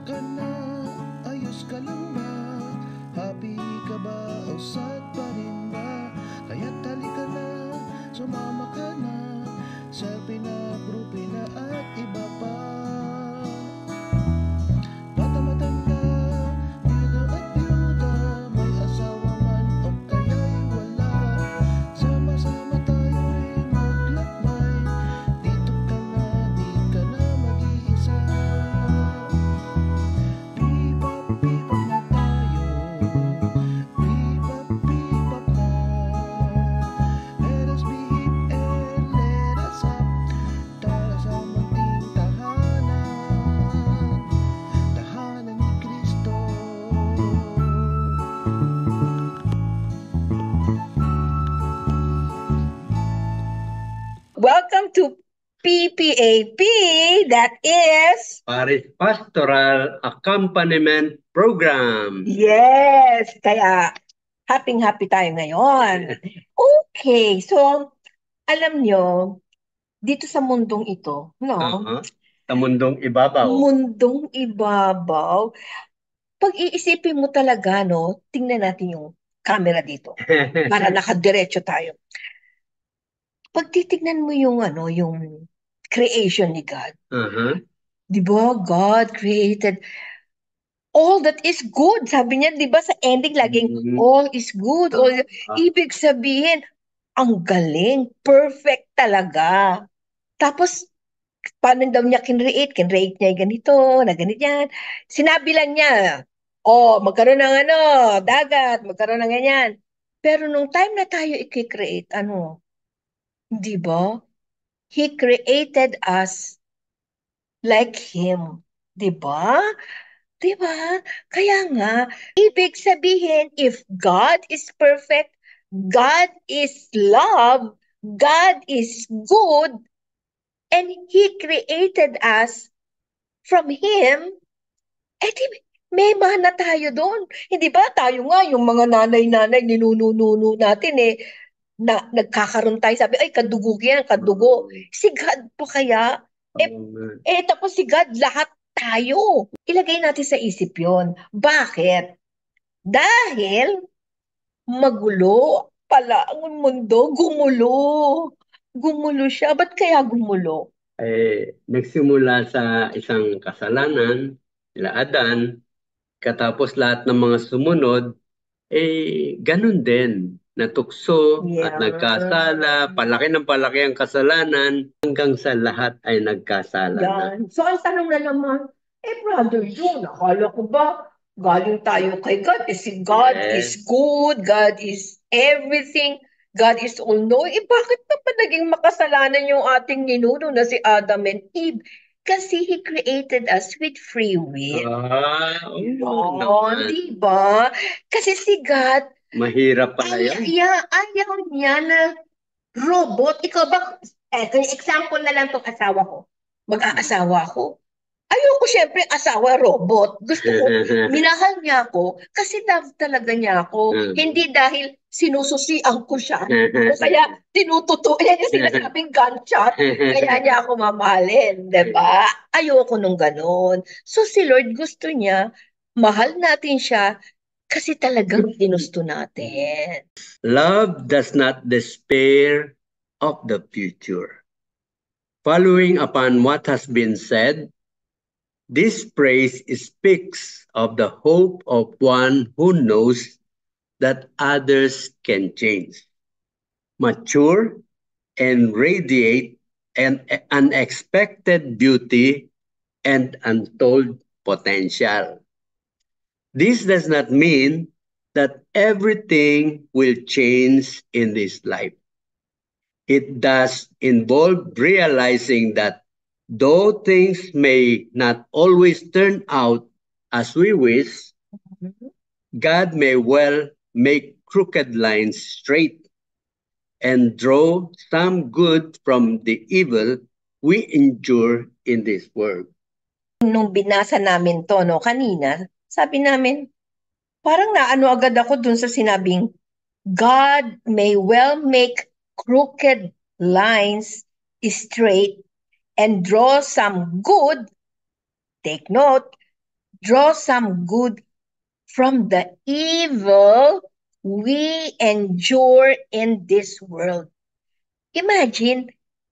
ka na? Ayos ka lang ba? Happy ka ba? O sad pa rin ba? Kaya't halika na, sumama ka na sa pinagrupi na at iba pa. Bata matanda, biyuda at biyuda, may asawa man o kaya'y wala. Sama-sama tayo'y maglakbay, dito ka na, di ka na mag-iisa. Bebop, bebop na tayo, bebop, bebop na. Let us be hip and let us up, tara sa munting tahanan, tahanan ni Kristo. Welcome to PPAP, that is... Parish Pastoral Accompaniment Program. Yes! Kaya, happy tayo ngayon. Okay, so, alam nyo, dito sa mundong ito, no? Sa mundong ibabaw. Mundong ibabaw. Pag iisipin mo talaga, no, tingnan natin yung camera dito. Para nakadiretso tayo. Pag titignan mo yung, yung creation ni God, di ba? God created all that is good. Sabi niya, di ba sa ending laging all is good. Ibig sabihin, ang galing, perfect talaga. Tapos, paano daw niya kinreate? Kinreate niya yung ganito, na ganito yan. Sinabi lang niya, magkaroon ng dagat, magkaroon ng ganyan. Pero nung time na tayo i-create, di ba? He created us like Him. Di ba? Di ba? Kaya nga, ibig sabihin, if God is perfect, God is love, God is good, and He created us from Him, di may mana tayo doon. Hindi ba? Tayo nga, yung mga nanay-nanay, ninunununo natin nagkakaroon tayo, sabi, ay, kadugo yan, kadugo. Si God pa kaya? Tapos si God, lahat tayo. Ilagay natin sa isip yon. Bakit? Dahil magulo pala ang mundo, gumulo. Gumulo siya. Ba't kaya gumulo? Nagsimula sa isang kasalanan, sila Adan, katapos lahat ng mga sumunod, ganun din. Natukso at nagkasala, palaki ng palaki ang kasalanan, hanggang sa lahat ay nagkasala na. So, ang tanong na naman, Brother June, akala ko ba, galing tayo kay God, si God is good, God is everything, God is all-knowing. Bakit na pa naging makasalanan yung ating ninuno na si Adam and Eve? Kasi He created us with free will. Di ba? Kasi si God, mahirap pala yan. Ayaw niya na robot. Ikaw ba, example na lang tong asawa ko. Mag-aasawa ko. Ayoko syempre asawa robot. Gusto ko, minahal niya ako kasi love talaga niya ako. Hindi dahil sinususian ko siya. O kaya tinututo. Yan yung sinasabing gunshot. Kaya niya ako mamahalin. Diba? Ayoko nung ganun. So si Lord gusto niya, mahal natin siya kasi talagang ginusto natin. Love does not despair of the future. Following upon what has been said, this praise speaks of the hope of one who knows that others can change, mature, and radiate an unexpected beauty and untold potential. This does not mean that everything will change in this life. It does involve realizing that though things may not always turn out as we wish, God may well make crooked lines straight and draw some good from the evil we endure in this world. Nung binasa namin to kanina, sabi namin, parang naano agad ako dun sa sinabing, God may well make crooked lines straight and draw some good, take note, draw some good from the evil we endure in this world. Imagine,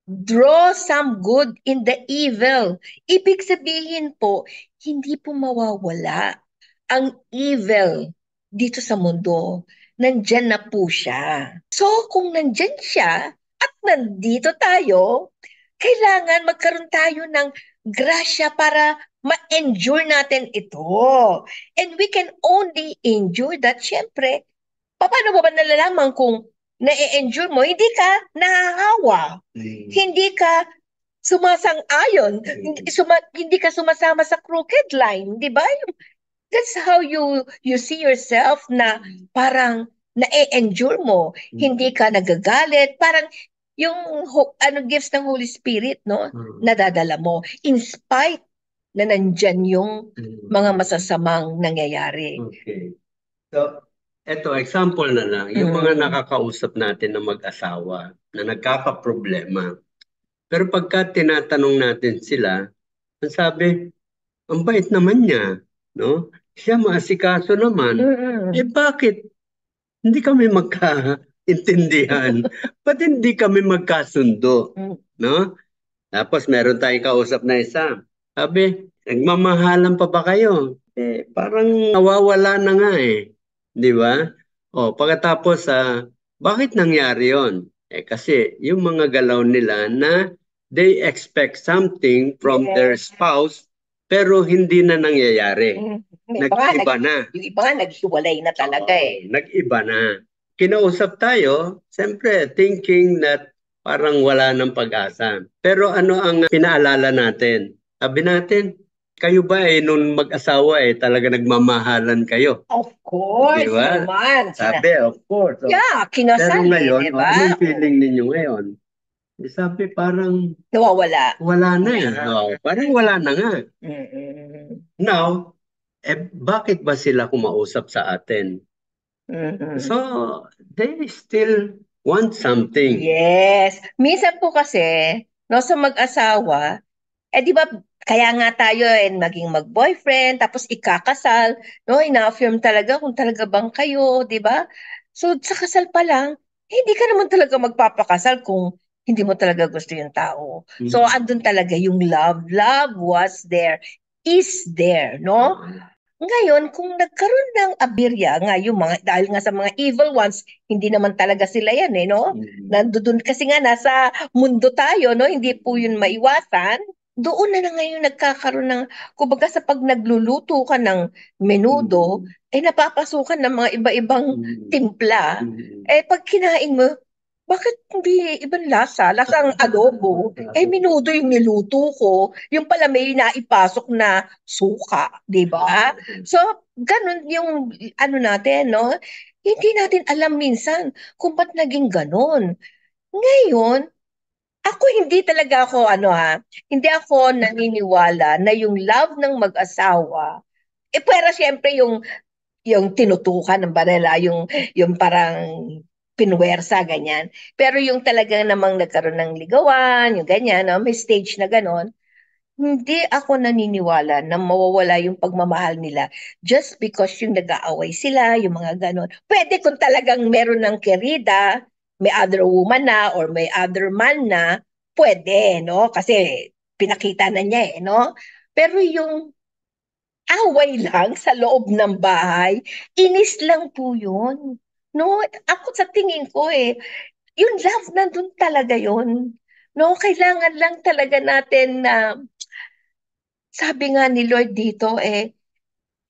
draw some good in the evil. Ibig sabihin po, hindi po mawawala ang evil dito sa mundo. Nandyan na po siya. So, kung nandyan siya at nandito tayo, kailangan magkaroon tayo ng grasya para ma-endure natin ito. And we can only endure that, syempre. Paano ba nalalaman kung na-endure mo, hindi ka nahahawa, hindi ka sumasang-ayon, hindi ka sumasama sa crooked line, di ba? That's how you see yourself na parang na-endure mo, hindi ka nagagalit, parang yung gifts ng Holy Spirit, no, nadadala mo in spite na nandyan yung mga masasamang nangyayari. Okay. So, eto, example na lang, yung mga nakakausap natin na mag-asawa na nagkakaproblema. Pero pagka tinatanong natin sila, ang sabi, ang bait naman niya, no? Siya maasikaso naman. Eh bakit hindi kami magkaintindihan? Ba't hindi kami magkasundo? No? Tapos meron tayong kausap na isa. Sabi, nagmamahalan pa ba kayo? Eh, parang nawawala na nga eh. Di ba? O, pagkatapos, bakit nangyari yon? Eh, kasi yung mga galaw nila na they expect something from their spouse pero hindi na nangyayari. Nag-iba na. Yung iba nga, naghiwalay na talaga eh. Nag-iba na. Kinausap tayo, siyempre, thinking that parang wala ng pag-asa. Pero ano ang pinaalala natin? Sabi natin, kayo ba nung mag-asawa talaga nagmamahalan kayo? Of course, Diba? naman. Sabi, of course. Yeah, kinasal Pero ngayon, diba? anong feeling ninyo ngayon? Sabi, parang nawawala. Wala na eh. Parang wala na nga. Now, bakit ba sila kumausap sa atin? So, they still want something. Yes. Minsan po kasi, no, sa mag-asawa, di ba, kaya nga tayo maging mag-boyfriend, tapos ikakasal, no, ina-affirm talaga kung talaga bang kayo, di ba? So, sa kasal pa lang, hindi ka naman talaga magpapakasal kung hindi mo talaga gusto yung tao. So, andun talaga yung love. Love was there, is there, no? Ngayon, kung nagkaroon ng abirya nga yung mga, dahil nga sa mga evil ones, hindi naman talaga sila yan no? Nandoon kasi nga nasa mundo tayo, no? Hindi po yun maiwasan. Doon na ngayon nagkakaroon ng, kumbaga sa pag nagluluto ka ng menudo, napapasukan ng mga iba-ibang timpla. Pag kinain mo, bakit hindi ibang lasa? Lasang adobo. Menudo yung niluto ko. Yung pala may naipasok na suka, di ba? So, ganun yung ano natin, no? Hindi natin alam minsan kung ba't naging ganun. Ngayon, ako hindi talaga ako, hindi ako naniniwala na yung love ng mag-asawa, pero siyempre yung tinutukan ng barela, yung parang pinwersa, ganyan. Pero yung talagang namang nagkaroon ng ligawan, yung ganyan, no? May stage na ganon, hindi ako naniniwala na mawawala yung pagmamahal nila just because yung nag-aaway sila, yung mga ganon. Pwede kung talagang meron ng kerida, may other woman na or may other man na, pwede, no? Kasi pinakita na niya no? Pero yung away lang sa loob ng bahay, inis lang po yun. No? Ako sa tingin ko yung love nandun talaga yun. No? Kailangan lang talaga natin na sabi nga ni Lord dito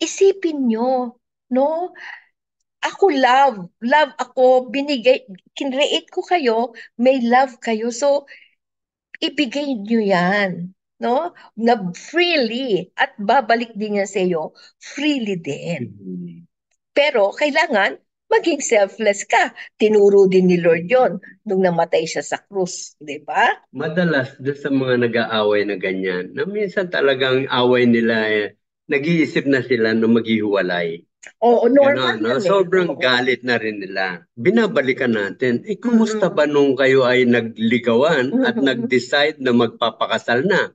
isipin nyo, no? Ako love ako, kinreate ko kayo, may love kayo, so ibigay nyo yan, no? Na freely, at babalik din yan sa iyo, freely din. Pero kailangan maging selfless ka. Tinuro din ni Lord yon nung namatay siya sa krus, di ba? Madalas doon sa mga nag-aaway na ganyan, na minsan talagang away nila nag-iisip na sila na maghihiwalay. Oo, normal no? Sobrang galit na rin nila. Binabalikan natin, kumusta ba nung kayo ay nagligawan at nag-decide na magpapakasal na?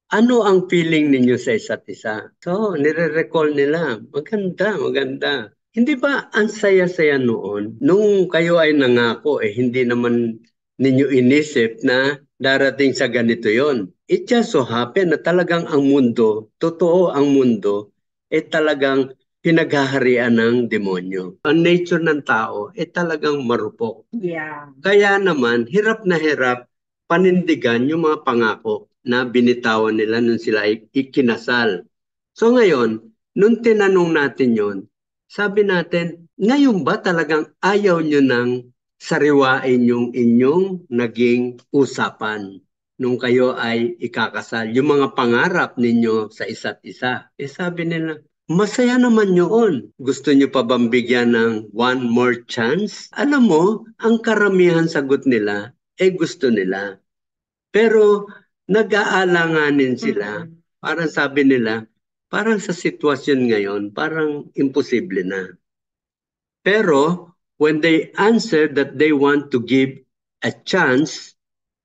ano ang feeling ninyo sa isa't isa? So, nire-recall nila. Maganda, maganda. Hindi ba ang saya-saya noon? Nung kayo ay nangako, hindi naman ninyo inisip na darating sa ganito yon. It just so happen na talagang ang mundo, totoo ang mundo, talagang pinaghaharian ng demonyo. Ang nature ng tao, talagang marupok. Yeah. Kaya naman, hirap na hirap panindigan yung mga pangako na binitawan nila nung sila ikinasal. So ngayon, nung tinanong natin yon, sabi natin, ngayon ba talagang ayaw nyo nang sariwain yung inyong naging usapan nung kayo ay ikakasal? Yung mga pangarap ninyo sa isa't isa. Sabi nila, masaya naman yun. Gusto nyo pa bang bigyan ng one more chance? Alam mo, ang karamihan sagot nila, gusto nila. Pero nag-aalanganin sila. Parang sabi nila, parang sa sitwasyon ngayon, parang imposible na. Pero when they answer that they want to give a chance,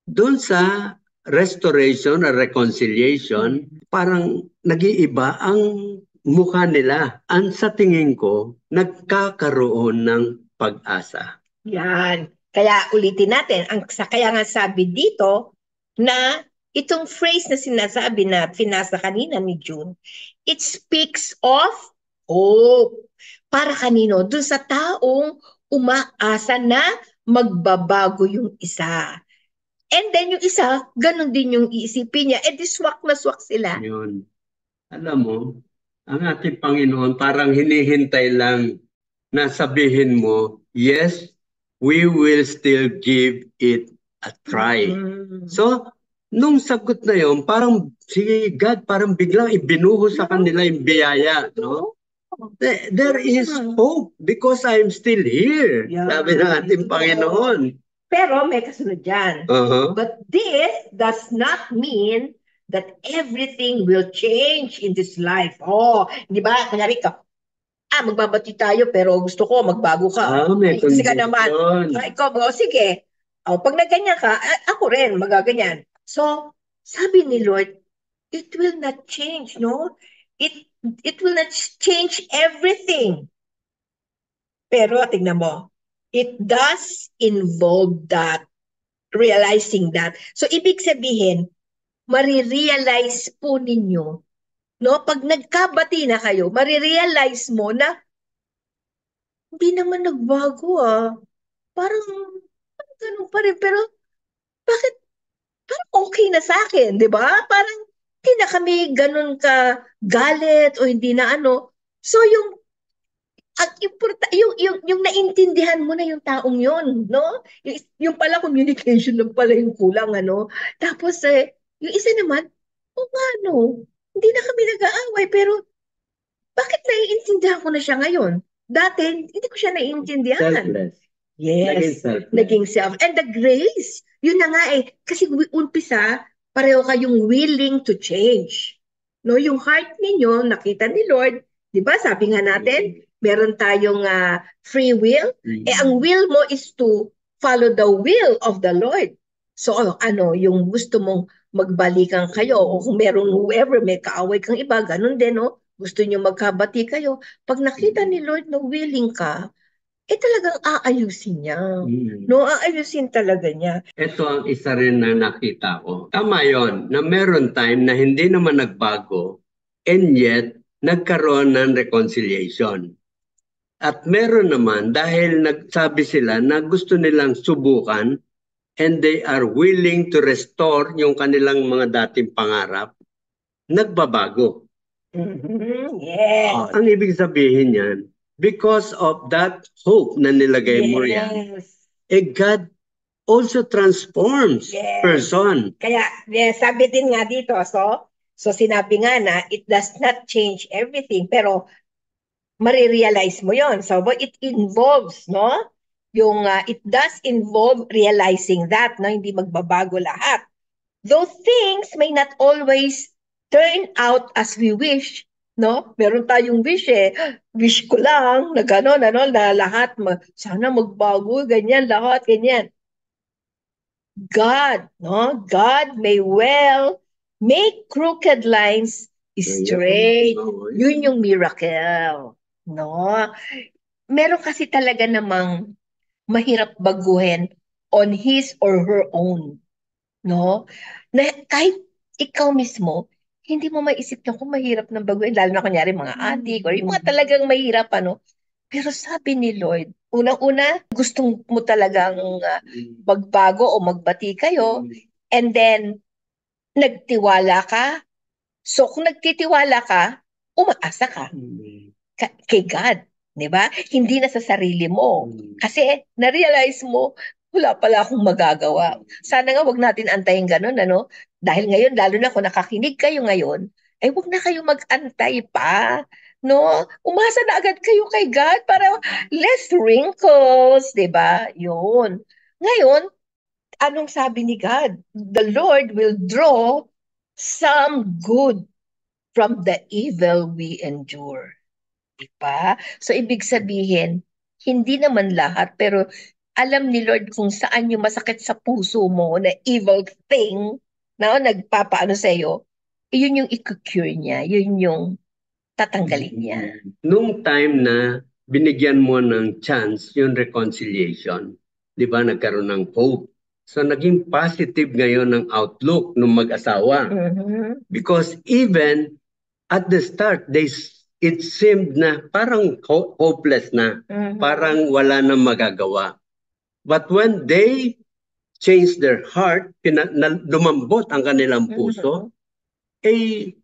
doon sa restoration or reconciliation, parang nag-iiba ang mukha nila. Ang sa tingin ko, nagkakaroon ng pag-asa. Yan. Kaya ulitin natin, kaya nga sabi dito na itong phrase na sinasabi na pinasa kanina ni June, it speaks of hope. Para kanino? Doon sa taong umaasa na magbabago yung isa. And then yung isa, ganun din yung iisipin niya. Di swak na swak sila. Yun. Alam mo, ang ating Panginoon parang hinihintay lang na sabihin mo, yes, we will still give it a try. So, nung sagot na yon, parang si God parang biglang ibinuhos sa kanila yung biyaya, no? There is hope because I'm still here. Sabi ng ating Panginoon. Pero may kasunod dyan. But this does not mean that everything will change in this life. Di ba? Kunyari ka, magbabati tayo pero gusto ko magbago ka. May Kasi ka naman. Ikaw, sige. Pag naganyan ka, ako rin magaganyan. So, sabi ni Lord, it will not change, no? It will not change everything. Pero tingnan mo, it does involve that, realizing that. So, ibig sabihin, marirealize po ninyo, no? Pag nagkabati na kayo, marirealize mo na hindi naman nagbago Parang ganun pa rin. Pero, bakit? Parang okay na sa akin, di ba? Parang hindi na kami ganun ka galit o hindi na ano. So, yung naintindihan mo na yung taong yun, no? Yung pala communication lang pala yung kulang, ano? Tapos, yung isa naman, hindi na kami nag-aaway, pero bakit naiintindihan ko na siya ngayon? Dati, hindi ko siya naiintindihan. Selfless. Yes, naging self. And the grace, yun na nga kasi umpisa, pareho kayong willing to change. No, yung heart ninyo, nakita ni Lord, di ba? Sabi nga natin, meron tayong free will. Ang will mo is to follow the will of the Lord. So, yung gusto mong magbalikan kayo, o kung meron whoever, may kaaway kang iba, ganun din, no? Gusto nyo magkabati kayo. Pag nakita ni Lord na willing ka, talagang aayusin niya. No, aayusin talaga niya. Ito ang isa rin na nakita ko. Tama yon na meron time na hindi naman nagbago and yet nagkaroon ng reconciliation. At meron naman dahil nagsabi sila na gusto nilang subukan and they are willing to restore yung kanilang mga dating pangarap, nagbabago. Yes. Ang ibig sabihin yan, because of that hope na nilagay mo yan, God also transforms person. Kaya sabi din nga dito, so sinabi nga na it does not change everything, pero marirealize mo yon. So it involves, no? Yung it does involve realizing that, no? Hindi magbabago lahat. Those things may not always turn out as we wish, no? Meron tayong wish wish ko lang na gano'n, na lahat, sana magbago, ganyan, lahat, ganyan. God, no? God may well Make crooked lines straight. Oo, Yun yung miracle. No? Meron kasi talaga namang mahirap baguhin on his or her own. No? Na kahit ikaw mismo, hindi mo maisip na kung mahirap na baguhin, lalo na kunyari mga adik or yung mga talagang mahirap, ano. Pero sabi ni Lord, unang-una, gustong mo talagang magbago o magbati kayo, and then, nagtiwala ka. So, kung nagtitiwala ka, umaasa ka kay God. Di ba? Hindi na sa sarili mo. Kasi, na-realize mo, wala pala akong magagawa. Sana nga wag natin antayin ganun, ano? Dahil ngayon, lalo na kung nakakinig kayo ngayon, ay wag na kayo mag-antay pa. No? Umasa na agad kayo kay God para less wrinkles, di ba? Yun. Ngayon, anong sabi ni God? The Lord will draw some good from the evil we endure. Diba? So, ibig sabihin, hindi naman lahat, pero alam ni Lord kung saan yung masakit sa puso mo na evil thing na nagpapaano sa'yo, yun yung i-cure niya, yun yung tatanggalin niya. Nung time na binigyan mo ng chance yung reconciliation, di ba, nagkaroon ng hope. So, naging positive ngayon ang outlook ng mag-asawa. Mhm. Because even at the start, it seemed na parang hopeless na. Mhm. Parang wala nang magagawa. But when they changed their heart, lumambot ang kanilang puso, eh,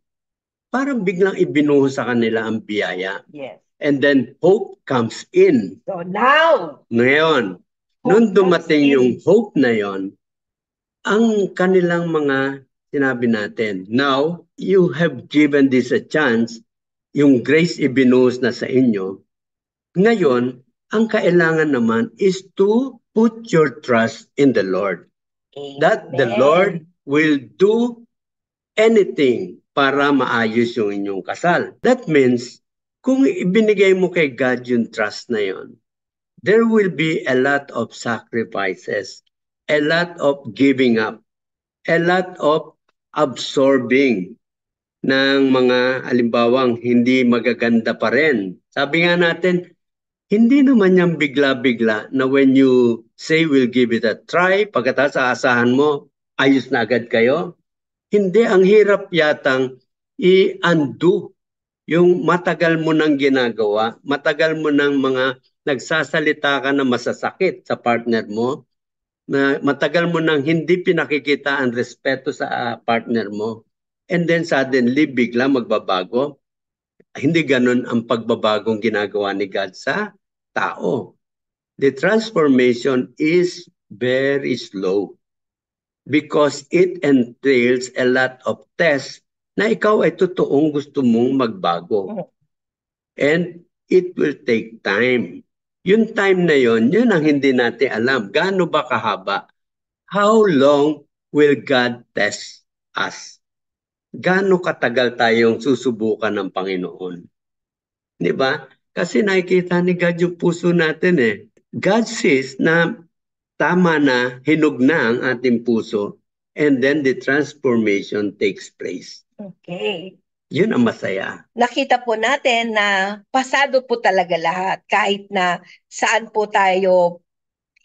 parang biglang ibinuhos sa kanila ang biyaya. Yes. And then hope comes in. So now, Ngayon, Hope nung comes dumating in. yung hope na yon, ang kanilang mga sinabi natin, now, you have given this a chance, yung grace ibinuhos na sa inyo. Ngayon, ang kailangan naman is to put your trust in the Lord. That the Amen. Lord will do anything para maayos yung inyong kasal. That means, kung ibinigay mo kay God yung trust na yon, there will be a lot of sacrifices, a lot of giving up, a lot of absorbing ng mga alimbawang hindi magaganda pa rin. Sabi nga natin, hindi naman yan bigla-bigla na when you say we'll give it a try, pagkatapos aasahan mo, ayos na agad kayo. Hindi, ang hirap yatang i-undo yung matagal mo nang ginagawa, matagal mo nang mga nagsasalita ka na masasakit sa partner mo, na matagal mo nang hindi pinakikita ang respeto sa partner mo, and then suddenly bigla magbabago. Hindi ganun ang pagbabagong ginagawa ni God sa tao. The transformation is very slow because it entails a lot of tests na ikaw ay totoong gusto mong magbago. And it will take time. Yung time na yon, yun ang hindi natin alam. Gaano ba kahaba? How long will God test us? Gaano katagal tayong susubukan ng Panginoon? Di ba? Kasi nakikita ni God yung puso natin eh. God sees na tama na, hinog na ang ating puso, and then the transformation takes place. Okay. Yun ang masaya. Nakita po natin na pasado po talaga lahat. Kahit na saan po tayo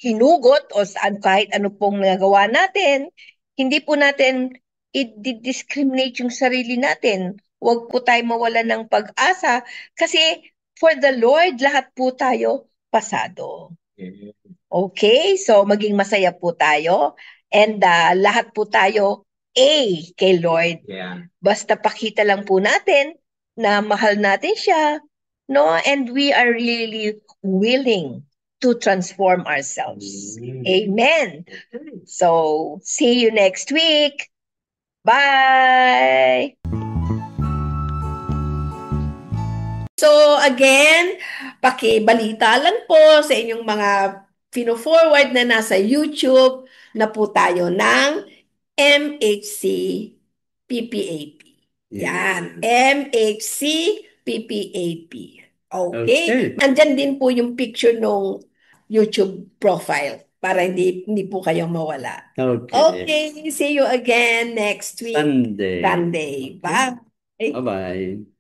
hinugot o saan kahit ano pong nagawa natin, hindi po natin i-discriminate yung sarili natin. Huwag po tayo mawala ng pag-asa kasi for the Lord, lahat po tayo pasado. Okay? So, maging masaya po tayo. And lahat po tayo kay Lord. Yeah. Basta pakita lang po natin na mahal natin siya, no? And we are really willing to transform ourselves. Amen. So, see you next week. Bye! So, again, pakibalita lang po sa inyong mga pino-forward na nasa YouTube na po tayo ng MHC PPAP. Yan. MHC PPAP. Okay. Okay. Nandyan din po yung picture ng YouTube profile para hindi po kayo mawala. Okay. Okay, see you again next week, Sunday. Sunday. Bye. Bye-bye.